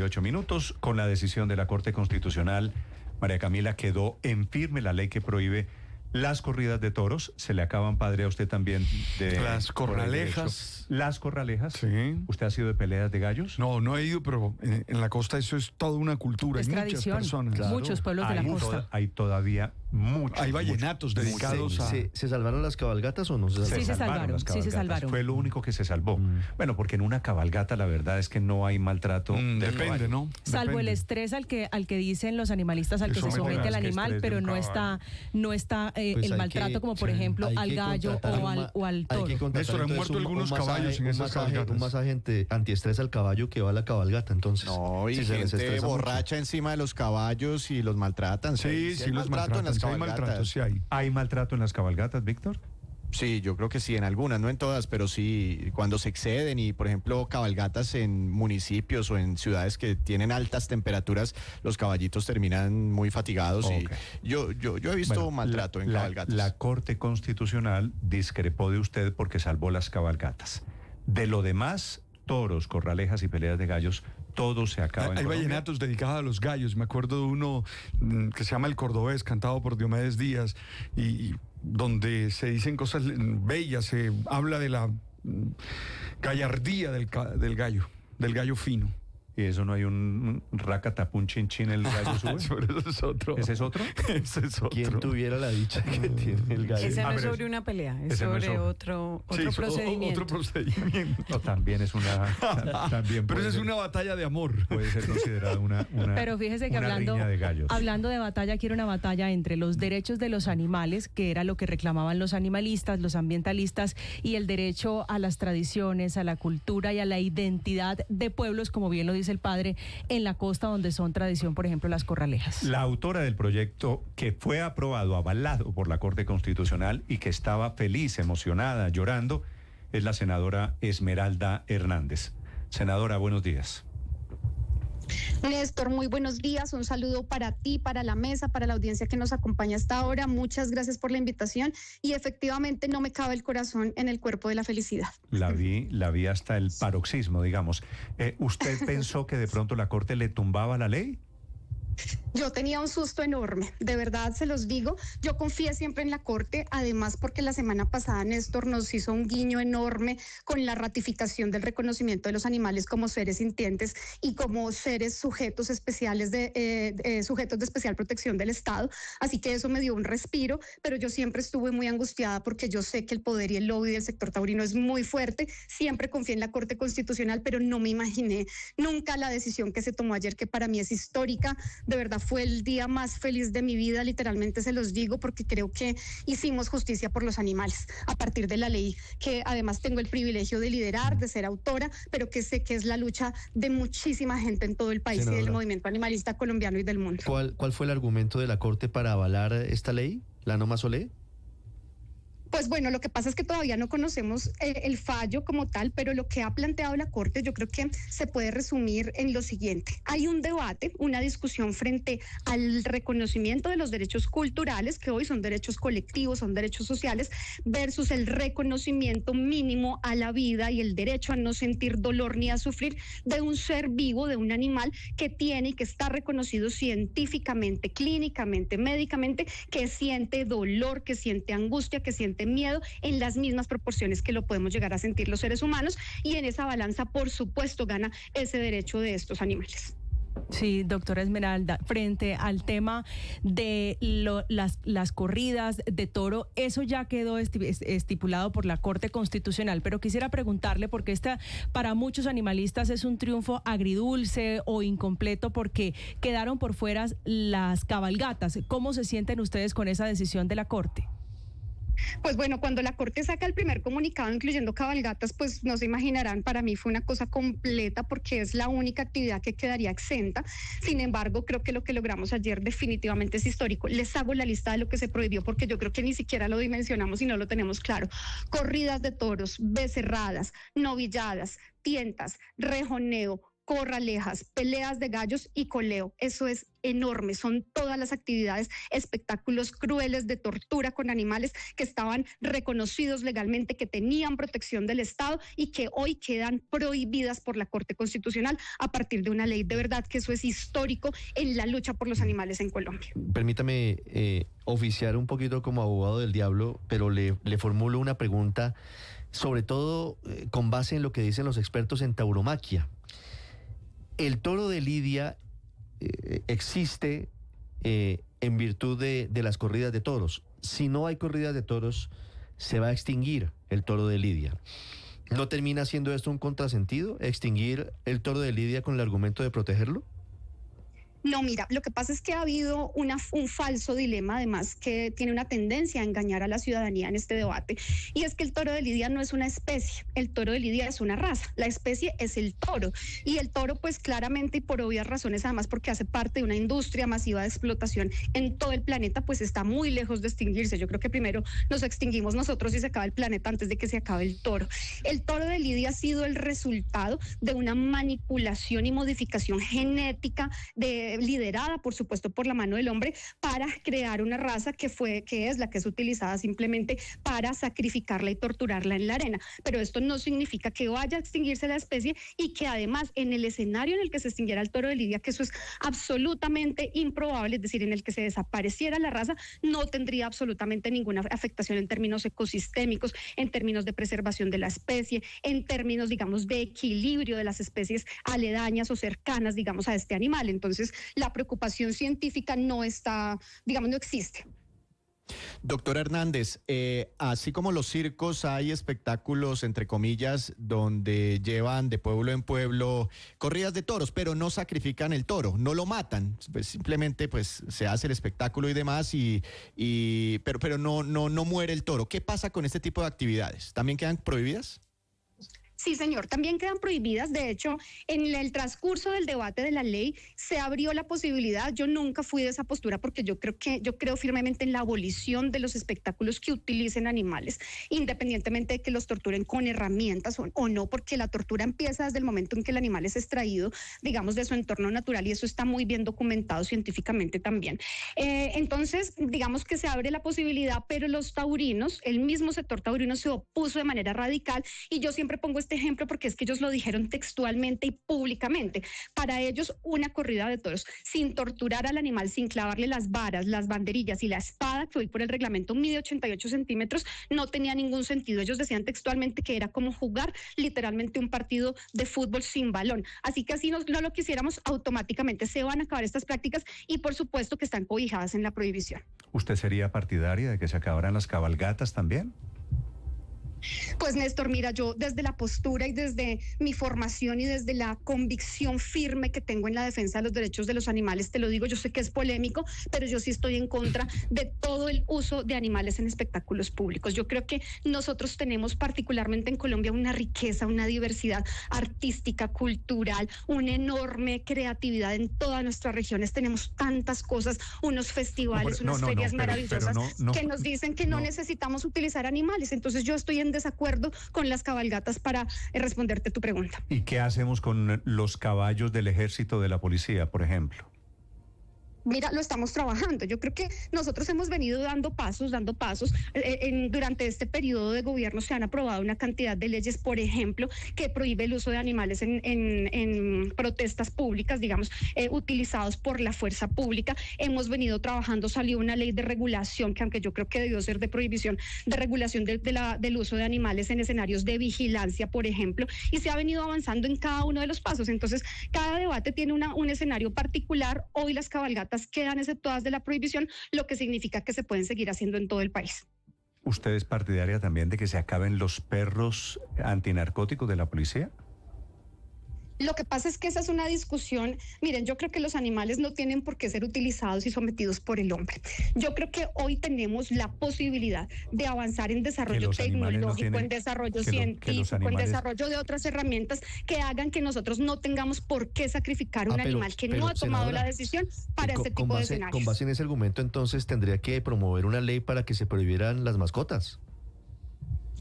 8 minutos. Con la decisión de la Corte Constitucional, María Camila, quedó en firme la ley que prohíbe las corridas de toros. Se le acaban, padre, a usted también de... Las corralejas. Las corralejas. Sí. ¿Usted ha sido de peleas de gallos? No, no he ido, pero en la costa eso es toda una cultura. Es Hay tradición. muchas personas. Claro. Muchos pueblos de la costa. Hay todavía muchos. Hay vallenatos dedicados a... ¿Se salvaron las cabalgatas o no se salvaron? Sí, se salvaron. las Sí, se cabalgatas. salvaron. Fue lo único que se salvó. Bueno, porque en una cabalgata la verdad es que no hay maltrato. Depende, caballo. ¿no? Salvo Depende. el estrés al que dicen los animalistas, al que Eso se me somete jodas, el que animal, estrés de pero un no está Pues el hay maltrato que- como por sí, ejemplo Hay al que gallo contratar o al toro. Hay que contratar Néstor, han entonces muerto algunos caballos en esas cabalgatas. un masaje antiestrés al caballo que va a la cabalgata, entonces. No, y si se les gente estresa mucho. borracha encima de los caballos y los maltratan. Sí, sí, hay los maltrato maltratan. en las Sí, hay cabalgatas. maltrato, sí hay. ¿Hay maltrato en las cabalgatas, Víctor? Sí, yo creo que sí, en algunas, no en todas, pero sí, cuando se exceden y, por ejemplo, cabalgatas en municipios o en ciudades que tienen altas temperaturas, los caballitos terminan muy fatigados. Ok. Y yo he visto Bueno, maltrato en cabalgatas. La Corte Constitucional discrepó de usted porque salvó las cabalgatas. De lo demás, toros, corralejas y peleas de gallos, todo se acaba en Hay Colombia. vallenatos dedicados a los gallos. Me acuerdo de uno que se llama El Cordobés, cantado por Diomedes Díaz, y donde se dicen cosas bellas, se habla de la gallardía del gallo fino. Y eso no hay un racatapun chin chin, el gallo sube. Pero eso es otro. ¿Ese es otro? Ese es otro. ¿Quién tuviera la dicha que tiene el gallo? Ese no A es ver, sobre una pelea, es ese no es sobre sobre- otro Sí, procedimiento. otro procedimiento. No, también es una... también Pero puede esa es ser- una batalla de amor. Puede ser considerada una Pero fíjese que una riña de gallos. hablando de batalla, quiero una batalla entre los derechos de los animales, que era lo que reclamaban los animalistas, los ambientalistas, y el derecho a las tradiciones, a la cultura y a la identidad de pueblos, como bien lo dice el padre, en la costa donde son tradición, por ejemplo, las corralejas. La autora del proyecto, que fue aprobado, avalado por la Corte Constitucional y que estaba feliz, emocionada, llorando, es la senadora Esmeralda Hernández. Senadora, buenos días. Néstor, muy buenos días. Un saludo para ti, para la mesa, para la audiencia que nos acompaña hasta ahora. Muchas gracias por la invitación y efectivamente no me cabe el corazón en el cuerpo de la felicidad. La vi hasta el paroxismo, digamos. ¿Usted pensó que de pronto la Corte le tumbaba la ley? Yo tenía un susto enorme, de verdad se los digo. Yo confié siempre en la Corte, además porque la semana pasada Néstor nos hizo un guiño enorme con la ratificación del reconocimiento de los animales como seres sintientes y como seres sujetos especiales sujetos de especial protección del Estado. Así que eso me dio un respiro, pero yo siempre estuve muy angustiada porque yo sé que el poder y el lobby del sector taurino es muy fuerte. Siempre confié en la Corte Constitucional, pero no me imaginé nunca la decisión que se tomó ayer, que para mí es histórica. De verdad fue el día más feliz de mi vida, literalmente se los digo, porque creo que hicimos justicia por los animales a partir de la ley que además tengo el privilegio de liderar, de ser autora, pero que sé que es la lucha de muchísima gente en todo el país. Senadora, Y del movimiento animalista colombiano y del mundo. ¿Cuál fue el argumento de la Corte para avalar esta ley? ¿La no más olé? Pues bueno, lo que pasa es que todavía no conocemos el fallo como tal, pero lo que ha planteado la Corte yo creo que se puede resumir en lo siguiente. Hay un debate, una discusión frente al reconocimiento de los derechos culturales, que hoy son derechos colectivos, son derechos sociales, versus el reconocimiento mínimo a la vida y el derecho a no sentir dolor ni a sufrir de un ser vivo, de un animal que tiene y que está reconocido científicamente, clínicamente, médicamente, que siente dolor, que siente angustia, que siente miedo en las mismas proporciones que lo podemos llegar a sentir los seres humanos, y en esa balanza, por supuesto, gana ese derecho de estos animales. Sí, doctora Esmeralda, frente al tema de las corridas de toro, eso ya quedó estipulado por la Corte Constitucional, pero quisiera preguntarle, porque esta para muchos animalistas es un triunfo agridulce o incompleto porque quedaron por fuera las cabalgatas. ¿Cómo se sienten ustedes con esa decisión de la Corte? Pues bueno, cuando la Corte saca el primer comunicado incluyendo cabalgatas, pues no se imaginarán, para mí fue una cosa completa porque es la única actividad que quedaría exenta. Sin embargo, creo que lo que logramos ayer definitivamente es histórico. Les hago la lista de lo que se prohibió porque yo creo que ni siquiera lo dimensionamos y no lo tenemos claro. Corridas de toros, becerradas, novilladas, tientas, rejoneo, corralejas, peleas de gallos y coleo. Eso es enorme, son todas las actividades, espectáculos crueles de tortura con animales que estaban reconocidos legalmente, que tenían protección del Estado y que hoy quedan prohibidas por la Corte Constitucional a partir de una ley. De verdad que eso es histórico en la lucha por los animales en Colombia. Permítame oficiar un poquito como abogado del diablo, pero le formulo una pregunta, sobre todo con base en lo que dicen los expertos en tauromaquia. El toro de Lidia existe en virtud de las corridas de toros. Si no hay corridas de toros, se va a extinguir el toro de Lidia. ¿No termina siendo esto un contrasentido, extinguir el toro de Lidia con el argumento de protegerlo? No, mira, lo que pasa es que ha habido un falso dilema, además, que tiene una tendencia a engañar a la ciudadanía en este debate, y es que el toro de Lidia no es una especie, el toro de Lidia es una raza, la especie es el toro, y el toro, pues claramente y por obvias razones, además porque hace parte de una industria masiva de explotación en todo el planeta, pues está muy lejos de extinguirse. Yo creo que primero nos extinguimos nosotros y se acaba el planeta antes de que se acabe el toro. El toro de Lidia ha sido el resultado de una manipulación y modificación genética liderada, por supuesto, por la mano del hombre para crear una raza que es la que es utilizada simplemente para sacrificarla y torturarla en la arena. Pero esto no significa que vaya a extinguirse la especie y que además en el escenario en el que se extinguiera el toro de Lidia, que eso es absolutamente improbable, es decir, en el que se desapareciera la raza, no tendría absolutamente ninguna afectación en términos ecosistémicos, en términos de preservación de la especie, en términos, digamos, de equilibrio de las especies aledañas o cercanas, digamos, a este animal. Entonces, la preocupación científica no está, digamos, no existe. Doctor Hernández, así como los circos, hay espectáculos, entre comillas, donde llevan de pueblo en pueblo corridas de toros, pero no sacrifican el toro, no lo matan, pues simplemente pues se hace el espectáculo y demás, pero no muere el toro. ¿Qué pasa con este tipo de actividades? ¿También quedan prohibidas? Sí, señor, también quedan prohibidas. De hecho, en el transcurso del debate de la ley se abrió la posibilidad. Yo nunca fui de esa postura porque yo creo firmemente en la abolición de los espectáculos que utilicen animales, independientemente de que los torturen con herramientas o no, porque la tortura empieza desde el momento en que el animal es extraído, digamos, de su entorno natural, y eso está muy bien documentado científicamente también. Entonces, digamos que se abre la posibilidad, pero los taurinos, el mismo sector taurino se opuso de manera radical, y yo siempre pongo este ejemplo porque es que ellos lo dijeron textualmente y públicamente. Para ellos, una corrida de toros sin torturar al animal, sin clavarle las varas, las banderillas y la espada, que hoy por el reglamento mide 88 centímetros, no tenía ningún sentido. Ellos decían textualmente que era como jugar literalmente un partido de fútbol sin balón. Así que así no lo quisiéramos, automáticamente se van a acabar estas prácticas, y por supuesto que están cobijadas en la prohibición. ¿Usted sería partidaria de que se acabaran las cabalgatas también? Pues Néstor, mira, yo desde la postura y desde mi formación y desde la convicción firme que tengo en la defensa de los derechos de los animales, te lo digo, yo sé que es polémico, pero yo sí estoy en contra de todo el uso de animales en espectáculos públicos. Yo creo que nosotros tenemos particularmente en Colombia una riqueza, una diversidad artística, cultural, una enorme creatividad en todas nuestras regiones. Tenemos tantas cosas, unos festivales, unas ferias maravillosas que nos dicen que no necesitamos utilizar animales. Entonces yo estoy en desacuerdo con las cabalgatas para responderte tu pregunta. ¿Y qué hacemos con los caballos del ejército, de la policía, por ejemplo? Mira, lo estamos trabajando. Yo creo que nosotros hemos venido dando pasos. Durante este periodo de gobierno se han aprobado una cantidad de leyes, por ejemplo, que prohíbe el uso de animales en protestas públicas, digamos, utilizados por la fuerza pública. Hemos venido trabajando, salió una ley de regulación, que aunque yo creo que debió ser de prohibición, de regulación del uso de animales en escenarios de vigilancia, por ejemplo, y se ha venido avanzando en cada uno de los pasos. Entonces, cada debate tiene un escenario particular. Hoy las cabalgatas quedan exceptuadas de la prohibición, lo que significa que se pueden seguir haciendo en todo el país. ¿Usted es partidaria también de que se acaben los perros antinarcóticos de la policía? Lo que pasa es que esa es una discusión. Miren, yo creo que los animales no tienen por qué ser utilizados y sometidos por el hombre. Yo creo que hoy tenemos la posibilidad de avanzar en desarrollo tecnológico, en desarrollo científico, en desarrollo de otras herramientas que hagan que nosotros no tengamos por qué sacrificar un animal que no ha tomado la decisión para este tipo de escenarios. Con base en ese argumento, entonces, tendría que promover una ley para que se prohibieran las mascotas.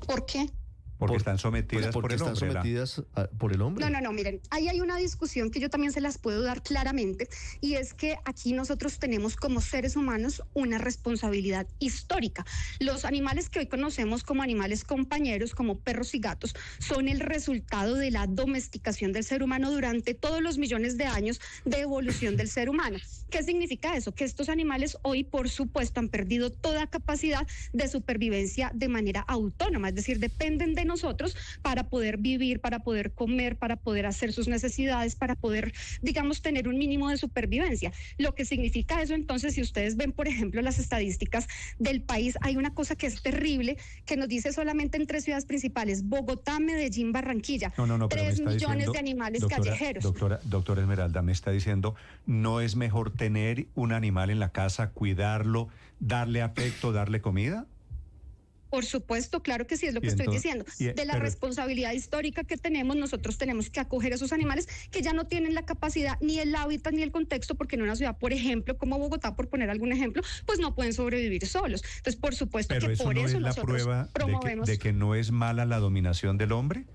¿Por qué? Porque están sometidas por porque el están hombre. sometidas por el hombre. No, miren, ahí hay una discusión que yo también se las puedo dar claramente, y es que aquí nosotros tenemos como seres humanos una responsabilidad histórica. Los animales que hoy conocemos como animales compañeros, como perros y gatos, son el resultado de la domesticación del ser humano durante todos los millones de años de evolución del ser humano. ¿Qué significa eso? Que estos animales hoy, por supuesto, han perdido toda capacidad de supervivencia de manera autónoma, es decir, dependen de nosotros para poder vivir, para poder comer, para poder hacer sus necesidades, para poder, digamos, tener un mínimo de supervivencia. Lo que significa eso, entonces, si ustedes ven, por ejemplo, las estadísticas del país, hay una cosa que es terrible, que nos dice solamente en 3 ciudades principales: Bogotá, Medellín, Barranquilla. No, pero 3 me está millones diciendo, de animales doctora, callejeros. Doctora Esmeralda, me está diciendo, ¿no es mejor tener un animal en la casa, cuidarlo, darle afecto, darle comida? Por supuesto, claro que sí, es lo que estoy diciendo. De la responsabilidad histórica que tenemos, nosotros tenemos que acoger a esos animales que ya no tienen la capacidad, ni el hábitat, ni el contexto, porque en una ciudad, por ejemplo, como Bogotá, por poner algún ejemplo, pues no pueden sobrevivir solos. Entonces, por supuesto Pero que eso por no eso es la nosotros prueba promovemos... de que no es mala la dominación del hombre.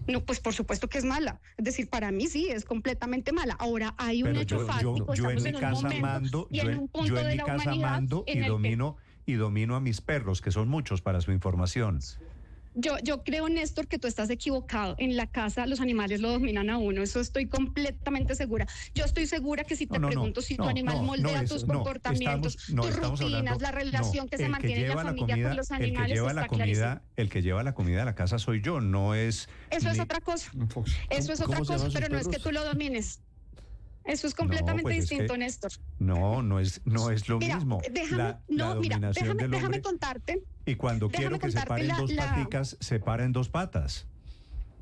No, pues por supuesto que es mala. Es decir, para mí sí, es completamente mala. Ahora, hay un hecho fáctico, yo en estamos mi en un casa momento mando, y en un punto yo en de mi la casa humanidad mando en el que... y domino a mis perros, que son muchos para su información. Yo creo, Néstor, que tú estás equivocado. En la casa los animales lo dominan a uno. Eso estoy completamente segura. Yo estoy segura que si te pregunto si tu animal moldea tus comportamientos, tus rutinas, la relación que se mantiene en la familia con los animales, está clarísimo. El que lleva la comida a la casa soy yo, no es... Eso es otra cosa. Eso es otra cosa, pero no es que tú lo domines. Eso es completamente distinto, Néstor. No es lo mismo. Déjame contarte. Y cuando quiero que se paren dos paticas, se para en 2 patas.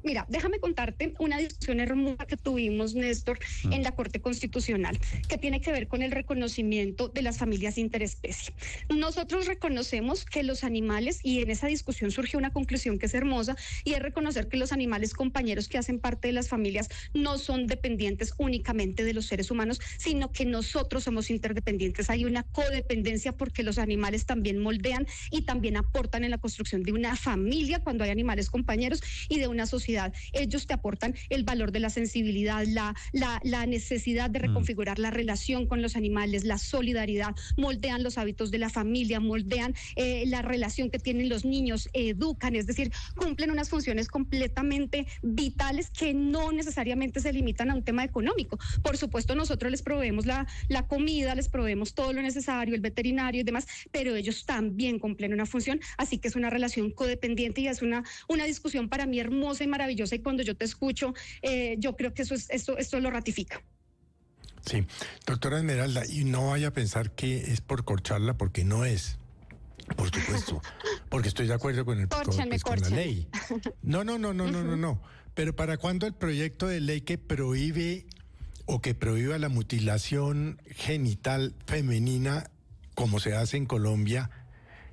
Mira, déjame contarte una discusión hermosa que tuvimos, Néstor, en la Corte Constitucional, que tiene que ver con el reconocimiento de las familias interespecie. Nosotros reconocemos que los animales, y en esa discusión surgió una conclusión que es hermosa, y es reconocer que los animales compañeros que hacen parte de las familias no son dependientes únicamente de los seres humanos, sino que nosotros somos interdependientes. Hay una codependencia porque los animales también moldean y también aportan en la construcción de una familia cuando hay animales compañeros y de una sociedad. Ellos te aportan el valor de la sensibilidad, la necesidad de reconfigurar la relación con los animales, la solidaridad, moldean los hábitos de la familia, moldean la relación que tienen los niños, educan, es decir, cumplen unas funciones completamente vitales que no necesariamente se limitan a un tema económico. Por supuesto, nosotros les proveemos la comida, les proveemos todo lo necesario, el veterinario y demás, pero ellos también cumplen una función, así que es una relación codependiente y es una discusión para mí hermosa y maravillosa, y cuando yo te escucho, yo creo que esto lo ratifica. Sí, doctora Esmeralda, y no vaya a pensar que es por corcharla, porque no es, por supuesto, porque estoy de acuerdo con la ley. No. Pero ¿para cuándo el proyecto de ley que prohíbe o que prohíba la mutilación genital femenina, como se hace en Colombia,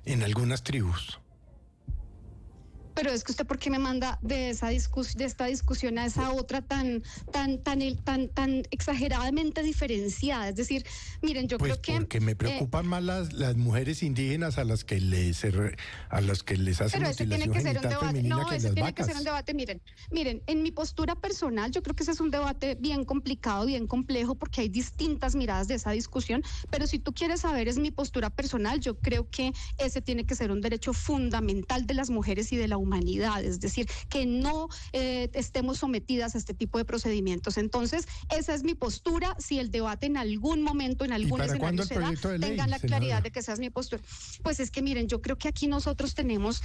en algunas tribus? Pero es que usted, ¿por qué me manda de esta discusión a esa otra tan exageradamente diferenciada? Es decir, miren, yo creo que... porque me preocupan más las mujeres indígenas a las que les hacen mutilación genital femenina que las vacas. Pero ese tiene que ser un debate. Miren, en mi postura personal, yo creo que ese es un debate bien complicado, bien complejo, porque hay distintas miradas de esa discusión, pero si tú quieres saber, es mi postura personal, yo creo que ese tiene que ser un derecho fundamental de las mujeres y de la humanidad, es decir, que no estemos sometidas a este tipo de procedimientos. Entonces, esa es mi postura. Si el debate en algún momento, en algún escenario se da, tengan la claridad de que esa es mi postura. Pues es que miren, yo creo que aquí nosotros tenemos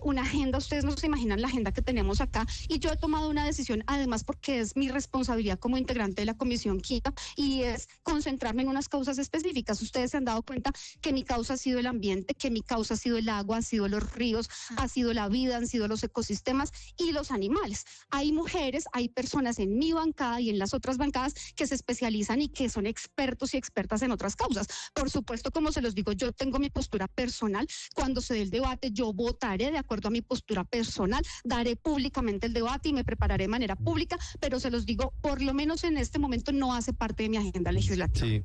una agenda, ustedes no se imaginan la agenda que tenemos acá, y yo he tomado una decisión, además porque es mi responsabilidad como integrante de la Comisión Quinta, y es concentrarme en unas causas específicas. Ustedes se han dado cuenta que mi causa ha sido el ambiente, que mi causa ha sido el agua, ha sido los ríos, ha sido la vida, han sido los ecosistemas y los animales. Hay mujeres, hay personas en mi bancada y en las otras bancadas que se especializan y que son expertos y expertas en otras causas. Por supuesto, como se los digo, yo tengo mi postura personal. Cuando se dé el debate, yo votaré de acuerdo a mi postura personal, daré públicamente el debate y me prepararé de manera pública, pero se los digo, por lo menos en este momento no hace parte de mi agenda legislativa. Sí,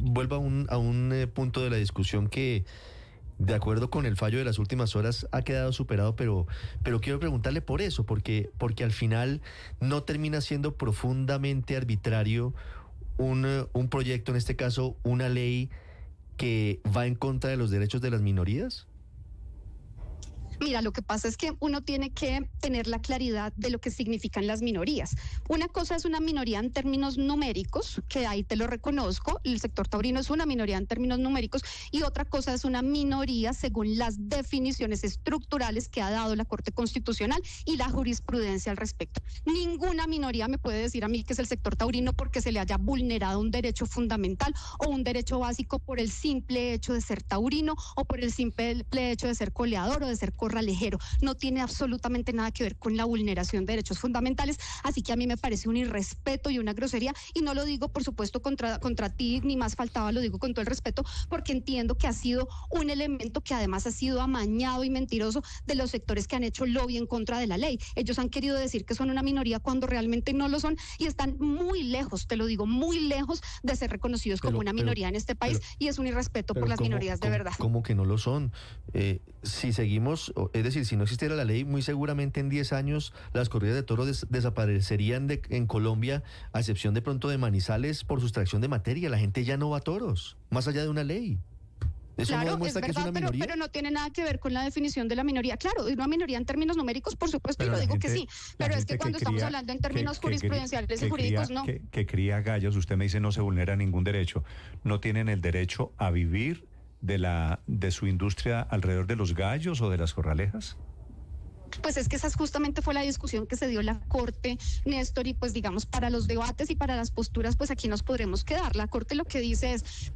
vuelvo a un punto de la discusión que de acuerdo con el fallo de las últimas horas, ha quedado superado, pero quiero preguntarle por eso, porque al final no termina siendo profundamente arbitrario un proyecto, en este caso, una ley que va en contra de los derechos de las minorías. Mira, lo que pasa es que uno tiene que tener la claridad de lo que significan las minorías. Una cosa es una minoría en términos numéricos, que ahí te lo reconozco, el sector taurino es una minoría en términos numéricos, y otra cosa es una minoría según las definiciones estructurales que ha dado la Corte Constitucional y la jurisprudencia al respecto. Ninguna minoría me puede decir a mí que es el sector taurino porque se le haya vulnerado un derecho fundamental o un derecho básico por el simple hecho de ser taurino o por el simple hecho de ser coleador o de ser corralejero. No tiene absolutamente nada que ver con la vulneración de derechos fundamentales, así que a mí me parece un irrespeto y una grosería, y no lo digo por supuesto contra ti, ni más faltaba, lo digo con todo el respeto, porque entiendo que ha sido un elemento que además ha sido amañado y mentiroso de los sectores que han hecho lobby en contra de la ley. Ellos han querido decir que son una minoría cuando realmente no lo son, y están muy lejos, te lo digo, muy lejos de ser reconocidos como una minoría en este país, y es un irrespeto por las minorías de verdad. ¿Cómo que no lo son? Si seguimos, es decir, si no existiera la ley, muy seguramente en 10 años las corridas de toros desaparecerían en Colombia, a excepción de pronto de Manizales, por sustracción de materia. La gente ya no va a toros, más allá de una ley. Eso claro, no demuestra es verdad, que es una minoría. pero no tiene nada que ver con la definición de la minoría. Claro, una minoría en términos numéricos, por supuesto, y lo digo que sí, pero es que cuando estamos hablando en términos jurisprudenciales y jurídicos, no. Que cría gallos, usted me dice no se vulnera ningún derecho. ¿No tienen el derecho a vivir de su industria alrededor de los gallos o de las corralejas? Pues es que esa justamente fue la discusión que se dio en la Corte, Néstor, y pues digamos para los debates y para las posturas, pues aquí nos podremos quedar. La Corte lo que dice es,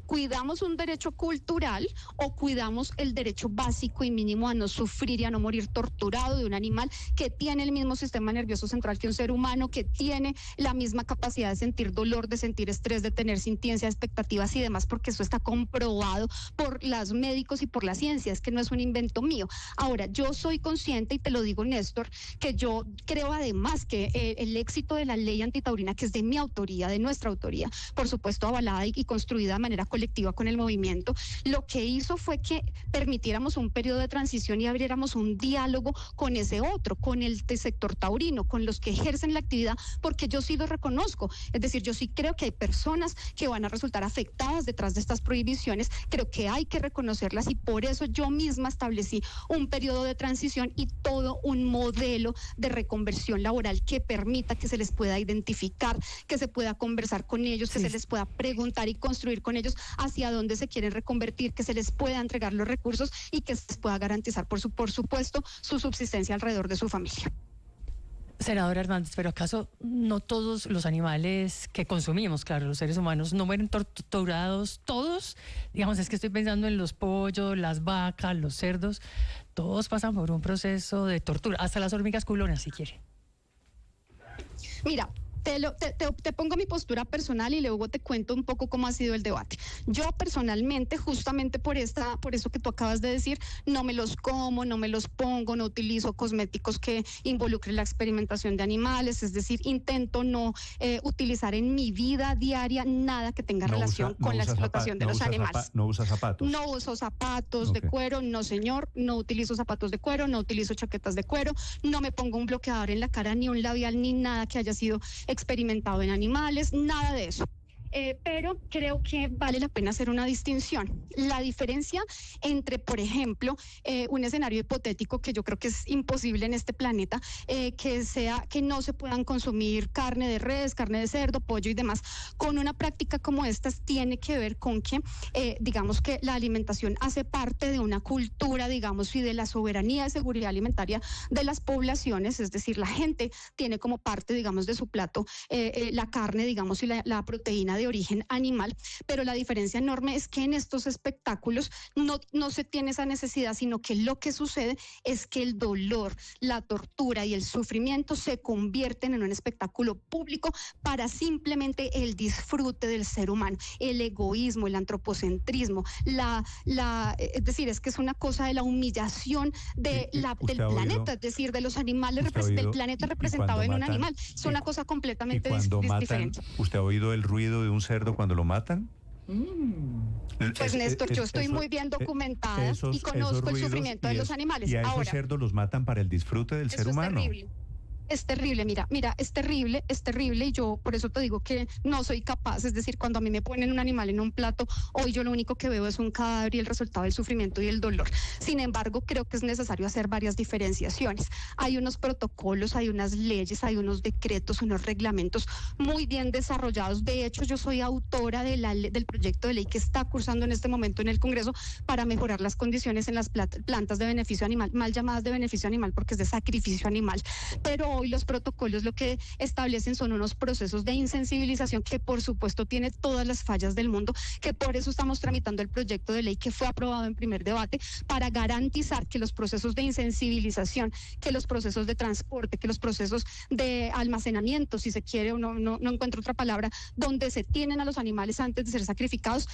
¿cuidamos un derecho cultural o cuidamos el derecho básico y mínimo a no sufrir y a no morir torturado de un animal que tiene el mismo sistema nervioso central que un ser humano, que tiene la misma capacidad de sentir dolor, de sentir estrés, de tener sintiencia, expectativas y demás, porque eso está comprobado por los médicos y por la ciencia, es que no es un invento mío. Ahora, yo soy consciente, y te lo digo, Néstor, que yo creo además que el éxito de la ley antitaurina, que es de mi autoría, de nuestra autoría, por supuesto avalada y construida de manera colectiva con el movimiento, lo que hizo fue que permitiéramos un periodo de transición y abriéramos un diálogo con ese otro, con el sector taurino, con los que ejercen la actividad, porque yo sí lo reconozco. Es decir, yo sí creo que hay personas que van a resultar afectadas detrás de estas prohibiciones, creo que hay que reconocerlas, y por eso yo misma establecí un periodo de transición y todo un modelo de reconversión laboral que permita que se les pueda identificar, que se pueda conversar con ellos, que se les pueda preguntar y construir con ellos hacia dónde se quieren reconvertir, que se les pueda entregar los recursos y que se les pueda garantizar, por supuesto, su subsistencia alrededor de su familia. Senadora Hernández, pero ¿acaso no todos los animales que consumimos, claro, los seres humanos, no mueren torturados todos? Digamos, es que estoy pensando en los pollos, las vacas, los cerdos, todos pasan por un proceso de tortura, hasta las hormigas culonas, si quiere. Mira, te pongo mi postura personal y luego te cuento un poco cómo ha sido el debate. Yo personalmente, justamente por eso que tú acabas de decir, no me los como, no me los pongo, no utilizo cosméticos que involucren la experimentación de animales, es decir, intento no utilizar en mi vida diaria nada que tenga relación con la explotación de los animales. ¿No usa zapatos? No uso zapatos de cuero, no señor, no utilizo zapatos de cuero, no utilizo chaquetas de cuero, no me pongo un bloqueador en la cara, ni un labial, ni nada que haya sido experimentado en animales, nada de eso. Pero creo que vale la pena hacer una distinción. La diferencia entre, por ejemplo, un escenario hipotético que yo creo que es imposible en este planeta, que sea que no se puedan consumir carne de res, carne de cerdo, pollo y demás, con una práctica como esta tiene que ver con que, digamos que la alimentación hace parte de una cultura, digamos, y de la soberanía de seguridad alimentaria de las poblaciones, es decir, la gente tiene como parte, digamos, de su plato la carne, digamos, y la proteína de origen animal, pero la diferencia enorme es que en estos espectáculos no se tiene esa necesidad, sino que lo que sucede es que el dolor, la tortura y el sufrimiento se convierten en un espectáculo público para simplemente el disfrute del ser humano, el egoísmo, el antropocentrismo, es decir, es que es una cosa de la humillación del planeta, es decir, de los animales, del planeta representado en un animal, es una cosa completamente diferente. ¿Usted ha oído el ruido de un cerdo cuando lo matan? Pues Néstor, yo estoy muy bien documentada y conozco el sufrimiento de los animales. Y a esos cerdos los matan para el disfrute del ser humano. Es terrible. Es terrible, mira, es terrible y yo por eso te digo que no soy capaz, es decir, cuando a mí me ponen un animal en un plato, hoy yo lo único que veo es un cadáver y el resultado del sufrimiento y el dolor. Sin embargo, creo que es necesario hacer varias diferenciaciones. Hay unos protocolos, hay unas leyes, hay unos decretos, unos reglamentos muy bien desarrollados. De hecho, yo soy autora del proyecto de ley que está cursando en este momento en el Congreso para mejorar las condiciones en las plantas de beneficio animal, mal llamadas de beneficio animal porque es de sacrificio animal, pero hoy los protocolos lo que establecen son unos procesos de insensibilización que por supuesto tiene todas las fallas del mundo, que por eso estamos tramitando el proyecto de ley que fue aprobado en primer debate para garantizar que los procesos de insensibilización, que los procesos de transporte, que los procesos de almacenamiento, si se quiere o no encuentro otra palabra, donde se tienen a los animales antes de ser sacrificados,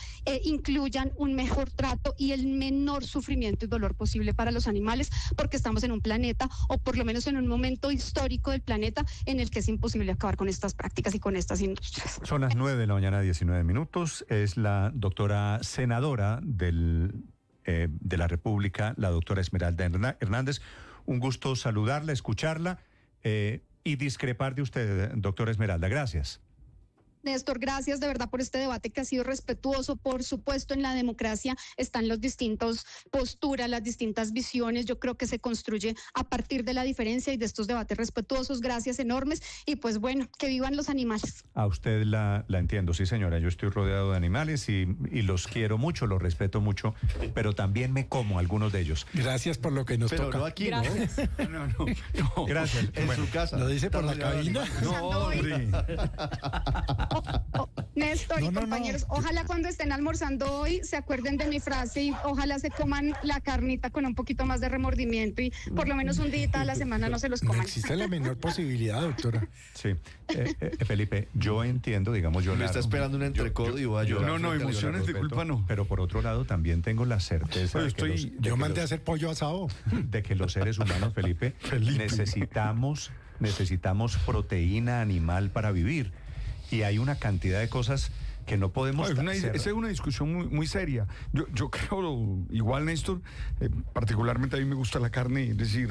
incluyan un mejor trato y el menor sufrimiento y dolor posible para los animales, porque estamos en un planeta, o por lo menos en un momento histórico del planeta en el que es imposible acabar con estas prácticas y con estas industrias. Son las 9 de la mañana, 19 minutos. Es la doctora senadora de la República, la doctora Esmeralda Hernández. Un gusto saludarla, escucharla y discrepar de usted, doctora Esmeralda. Gracias. Néstor, gracias de verdad por este debate que ha sido respetuoso. Por supuesto, en la democracia están las distintas posturas, las distintas visiones. Yo creo que se construye a partir de la diferencia y de estos debates respetuosos. Gracias enormes y pues bueno, que vivan los animales. A usted la entiendo, sí señora. Yo estoy rodeado de animales y los quiero mucho, los respeto mucho, pero también me como algunos de ellos. Gracias por lo que nos toca. No aquí, gracias. No. Gracias. En su casa. ¿Lo dice por la cabina? No, hombre. Néstor y compañeros, ojalá cuando estén almorzando hoy se acuerden de mi frase y ojalá se coman la carnita con un poquito más de remordimiento y por lo menos un día a la semana no se los coman. No existe la menor posibilidad, doctora. Sí. Felipe, yo entiendo, digamos, yo me está esperando un entrecodo y voy a llorar. No, emociones de culpa no. Pero por otro lado también tengo la certeza yo mandé a hacer pollo asado. De que los seres humanos, Felipe. necesitamos proteína animal para vivir. Y hay una cantidad de cosas que no podemos hacer. Esa es una discusión muy seria. Yo creo, igual Néstor, particularmente a mí me gusta la carne, es decir,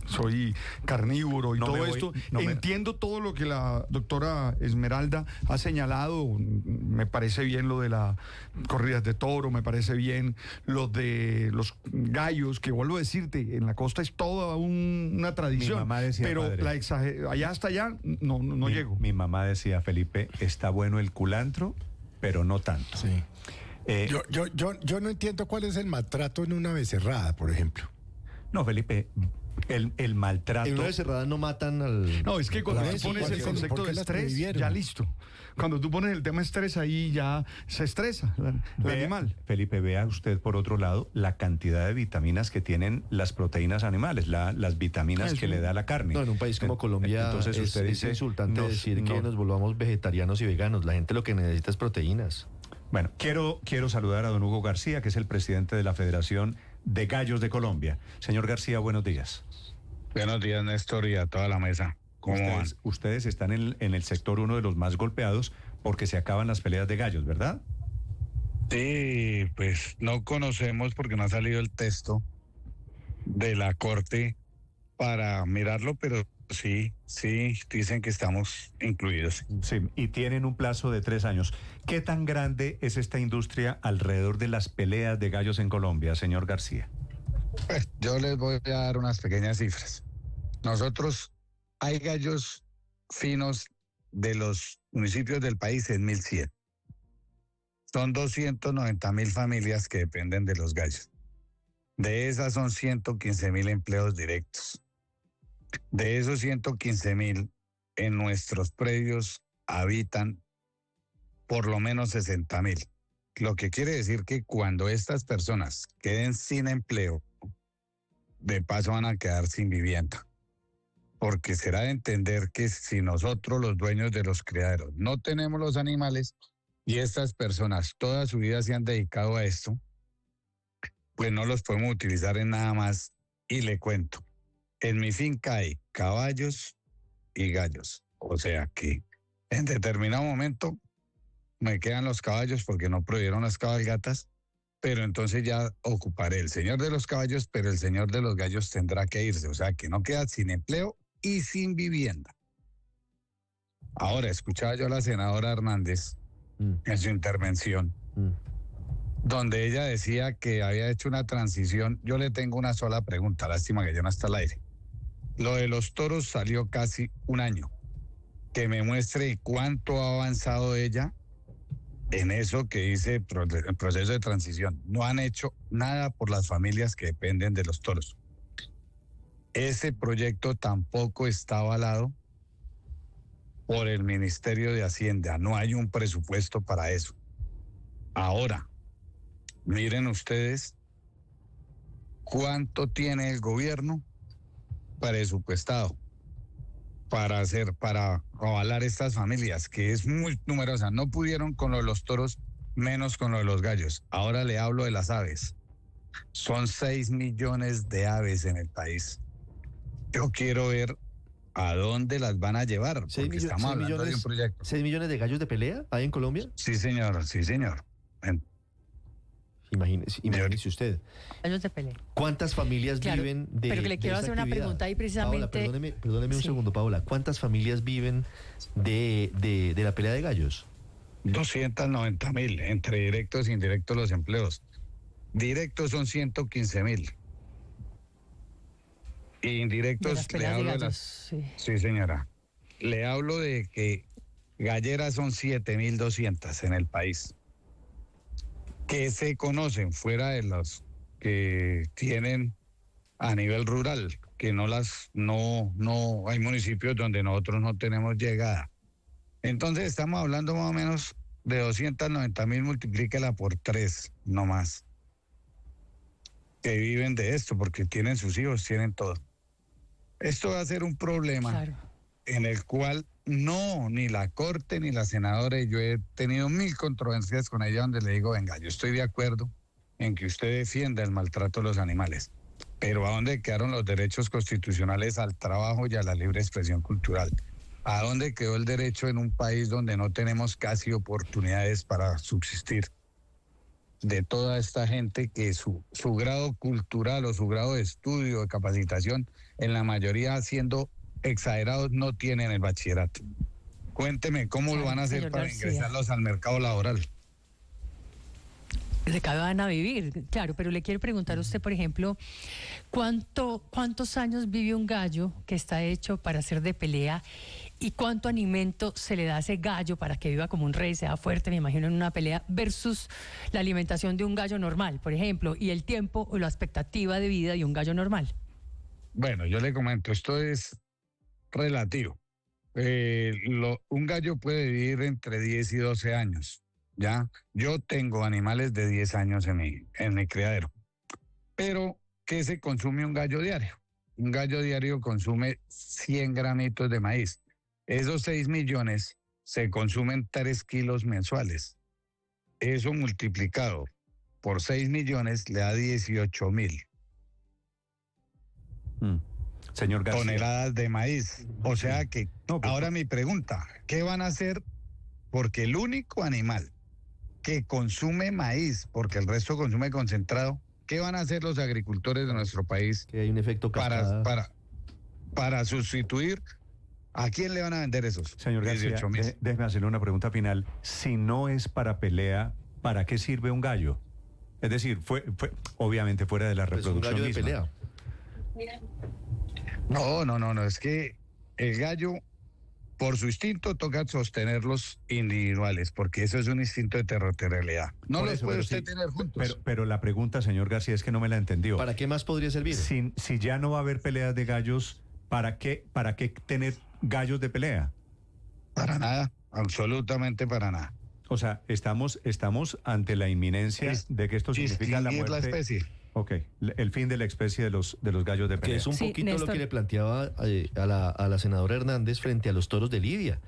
soy carnívoro y todo esto. Entiendo todo lo que la doctora Esmeralda ha señalado. Me parece bien lo de las corridas de toro, me parece bien lo de los gallos, que vuelvo a decirte, en la costa es toda una tradición. Mi mamá decía, pero padre, allá hasta allá no llego. Mi mamá decía, Felipe, está bueno el culantro, pero no tanto. Sí. Yo no entiendo cuál es el maltrato en una becerrada, por ejemplo. No, Felipe, el maltrato. En una becerrada no matan al... No, es que cuando tú pones el concepto de estrés, ya listo. Cuando tú pones el tema estrés, ahí ya se estresa el animal. Felipe, vea usted por otro lado la cantidad de vitaminas que tienen las proteínas animales, las vitaminas que le da la carne. No, en un país como Colombia entonces usted dice, es insultante decir que nos volvamos vegetarianos y veganos. La gente lo que necesita es proteínas. Bueno, quiero saludar a don Hugo García, que es el presidente de la Federación de Gallos de Colombia. Señor García, buenos días. Buenos días, Néstor, y a toda la mesa. ¿Cómo van? Ustedes están en el sector uno de los más golpeados porque se acaban las peleas de gallos, ¿verdad? Sí, pues no conocemos porque no ha salido el texto de la Corte para mirarlo, pero sí, dicen que estamos incluidos. Sí, y tienen un plazo de 3 años. ¿Qué tan grande es esta industria alrededor de las peleas de gallos en Colombia, señor García? Pues yo les voy a dar unas pequeñas cifras. Nosotros hay gallos finos de los municipios del país en 1.100. Son 290.000 familias que dependen de los gallos. De esas son 115.000 empleos directos. De esos 115.000, en nuestros predios habitan por lo menos 60.000. Lo que quiere decir que cuando estas personas queden sin empleo, de paso van a quedar sin vivienda. Porque será de entender que si nosotros, los dueños de los criaderos, no tenemos los animales y estas personas toda su vida se han dedicado a esto, pues no los podemos utilizar en nada más. Y le cuento, en mi finca hay caballos y gallos. O sea que en determinado momento me quedan los caballos porque no prohibieron las cabalgatas, pero entonces ya ocuparé el señor de los caballos, pero el señor de los gallos tendrá que irse, o sea que no queda sin empleo y sin vivienda. Ahora, escuchaba yo a la senadora Hernández en su intervención, donde ella decía que había hecho una transición. Yo le tengo una sola pregunta, lástima que ya no está al aire. Lo de los toros salió casi un año. Que me muestre cuánto ha avanzado ella en eso que dice el proceso de transición. No han hecho nada por las familias que dependen de los toros. Ese proyecto tampoco está avalado por el Ministerio de Hacienda. No hay un presupuesto para eso. Ahora, miren ustedes cuánto tiene el gobierno presupuestado para avalar estas familias, que es muy numerosa. No pudieron con lo de los toros, menos con lo de los gallos. Ahora le hablo de las aves. Son 6 millones de aves en el país. Yo quiero ver a dónde las van a llevar, porque estamos hablando de un proyecto. ¿6 millones de gallos de pelea hay en Colombia? Sí, señor, sí, señor. Imagínese usted. Gallos de pelea. ¿Cuántas familias viven de Pero que le quiero hacer una pregunta ahí precisamente. Paola, perdóneme un segundo, Paola. ¿Cuántas familias viven de la pelea de gallos? 290.000, entre directos e indirectos los empleos. Directos son 115.000. Indirectos, le hablo de las... Sí, señora. Le hablo de que galleras son 7.200 en el país. Que se conocen fuera de los que tienen a nivel rural, que no hay municipios donde nosotros no tenemos llegada. Entonces estamos hablando más o menos de 290.000, multiplíquela por 3, no más, que viven de esto, porque tienen sus hijos, tienen todo. Esto va a ser un problema en el cual ni la Corte ni la senadora, y yo he tenido 1000 controversias con ella donde le digo, venga, yo estoy de acuerdo en que usted defienda el maltrato de los animales, pero ¿a dónde quedaron los derechos constitucionales al trabajo y a la libre expresión cultural? ¿A dónde quedó el derecho en un país donde no tenemos casi oportunidades para subsistir? De toda esta gente que su grado cultural o su grado de estudio, de capacitación, en la mayoría siendo exagerados, no tienen el bachillerato. Cuénteme cómo lo van a hacer para ingresarlos al mercado laboral. ¿De qué van a vivir? Claro, pero le quiero preguntar a usted, por ejemplo, ¿cuántos años vive un gallo que está hecho para ser de pelea y cuánto alimento se le da a ese gallo para que viva como un rey, sea fuerte, me imagino, en una pelea, versus la alimentación de un gallo normal, por ejemplo, y el tiempo o la expectativa de vida de un gallo normal? Bueno, yo le comento, esto es relativo. Un gallo puede vivir entre 10 y 12 años, ¿ya? Yo tengo animales de 10 años en mi criadero. Pero, ¿qué se consume un gallo diario? Un gallo diario consume 100 gramitos de maíz. Esos 6 millones se consumen 3 kilos mensuales. Eso multiplicado por 6 millones le da 18.000. Señor García. Toneladas de maíz. O sea que, ahora mi pregunta, ¿qué van a hacer? Porque el único animal que consume maíz, porque el resto consume concentrado, ¿qué van a hacer los agricultores de nuestro país? Que hay un efecto para sustituir? ¿A quién le van a vender esos? Señor García, déjeme hacerle una pregunta final. Si no es para pelea, ¿para qué sirve un gallo? Es decir, obviamente fuera de la reproducción un gallo de pelea. No, es que el gallo, por su instinto, toca sostenerlos individuales, porque eso es un instinto de territorialidad. No los puede usted tener juntos. Pero la pregunta, señor García, es que no me la entendió. ¿Para qué más podría servir? Si ya no va a haber peleas de gallos, ¿para qué tener gallos de pelea? Para nada, absolutamente para nada. O sea, estamos ante la inminencia de que esto significa la muerte. La especie. Ok, el fin de la especie de los gallos de pelea. Que es un poquito Néstor, lo que le planteaba a la senadora Hernández frente a los toros de Lidia.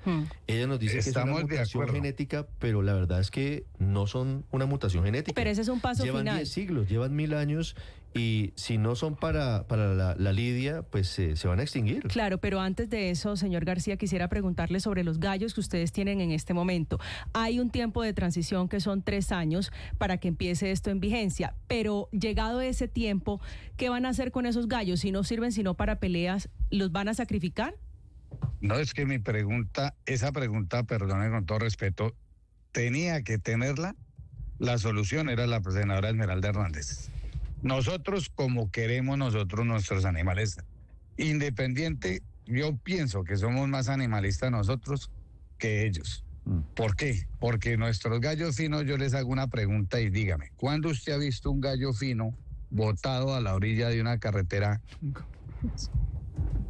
Ella nos dice que es una mutación genética, pero la verdad es que no son una mutación genética. Pero ese es un paso final. Llevan 10 siglos, llevan 1000 años y si no son para la lidia, pues se van a extinguir. Claro, pero antes de eso, señor García, quisiera preguntarle sobre los gallos que ustedes tienen en este momento. Hay un tiempo de transición que son 3 años para que empiece esto en vigencia, pero llegado ese tiempo, ¿qué van a hacer con esos gallos? Si no sirven sino para peleas, ¿los van a sacrificar? No, es que esa pregunta, perdone con todo respeto, tenía que tenerla, la solución era la senadora Esmeralda Hernández. Nosotros, como queremos nuestros animales, independiente, yo pienso que somos más animalistas nosotros que ellos. ¿Por qué? Porque nuestros gallos finos, yo les hago una pregunta y dígame, ¿cuándo usted ha visto un gallo fino botado a la orilla de una carretera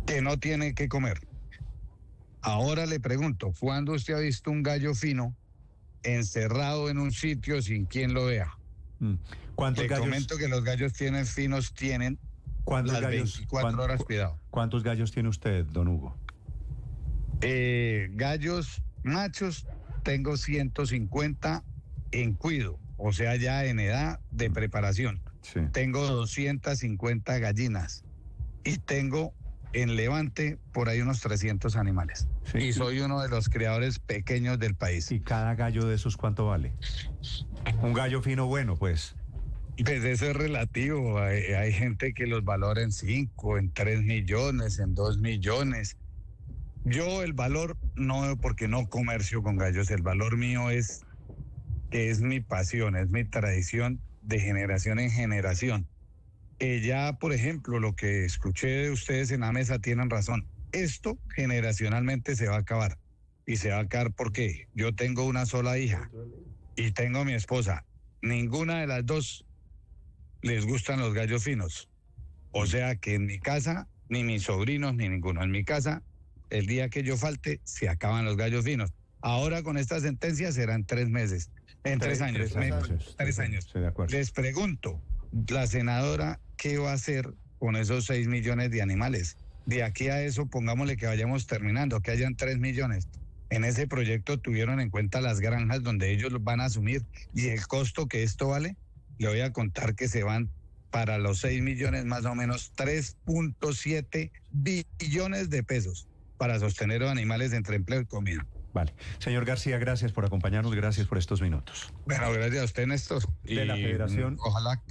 que no tiene que comer? Ahora le pregunto, ¿cuándo usted ha visto un gallo fino encerrado en un sitio sin quien lo vea? Le comento que los gallos finos tienen las 24 horas cuidado. ¿Cuántos gallos tiene usted, don Hugo? Gallos machos tengo 150 en cuido, o sea, ya en edad de preparación. Sí. Tengo 250 gallinas y tengo en Levante por ahí unos 300 animales. Sí. Y soy uno de los criadores pequeños del país. ¿Y cada gallo de esos cuánto vale? Un gallo fino bueno, pues. Pues eso es relativo. Hay gente que los valora en 5, en 3 millones, en 2 millones. Yo el valor no, porque no comercio con gallos, el valor mío es que es mi pasión, es mi tradición de generación en generación. Ya, por ejemplo, lo que escuché de ustedes en la mesa tienen razón. Esto generacionalmente se va a acabar. Y se va a acabar porque yo tengo una sola hija y tengo a mi esposa. Ninguna de las dos les gustan los gallos finos. O sea que en mi casa, ni mis sobrinos, ni ninguno. En mi casa, el día que yo falte, se acaban los gallos finos. Ahora con esta sentencia serán 3 meses. En 3 años. 3 años. Estoy de acuerdo. Les pregunto, la senadora, ¿qué va a hacer con esos 6 millones de animales? De aquí a eso, pongámosle que vayamos terminando, que hayan 3 millones. En ese proyecto tuvieron en cuenta las granjas donde ellos los van a asumir y el costo que esto vale. Le voy a contar que se van para los 6 millones más o menos 3.7 billones de pesos para sostener a los animales entre empleo y comida. Vale. Señor García, gracias por acompañarnos, gracias por estos minutos. Bueno, gracias a usted, Néstor. De la Federación Ojalá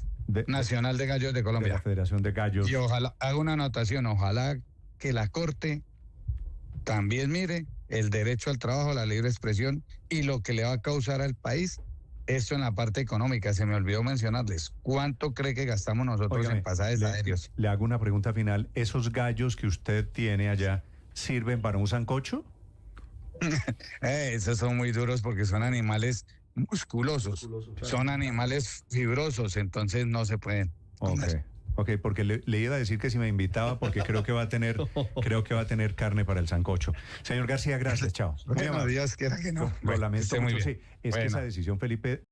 Nacional de Gallos de Colombia. De la Federación de Gallos. Y ojalá, hago una anotación, ojalá que la Corte también mire el derecho al trabajo, la libre expresión y lo que le va a causar al país esto en la parte económica. Se me olvidó mencionarles, ¿cuánto cree que gastamos nosotros en pasajes aéreos? Le hago una pregunta final. ¿Esos gallos que usted tiene allá sirven para un sancocho? Esos son muy duros porque son animales musculosos, son animales fibrosos, entonces no se pueden comer. Ok, porque le iba a decir que si me invitaba, porque creo que va a tener carne para el sancocho. Señor García, gracias, chao. Bueno, Dios quiera que no. Lo lamento mucho, sí. Es que Bueno. esa decisión, Felipe,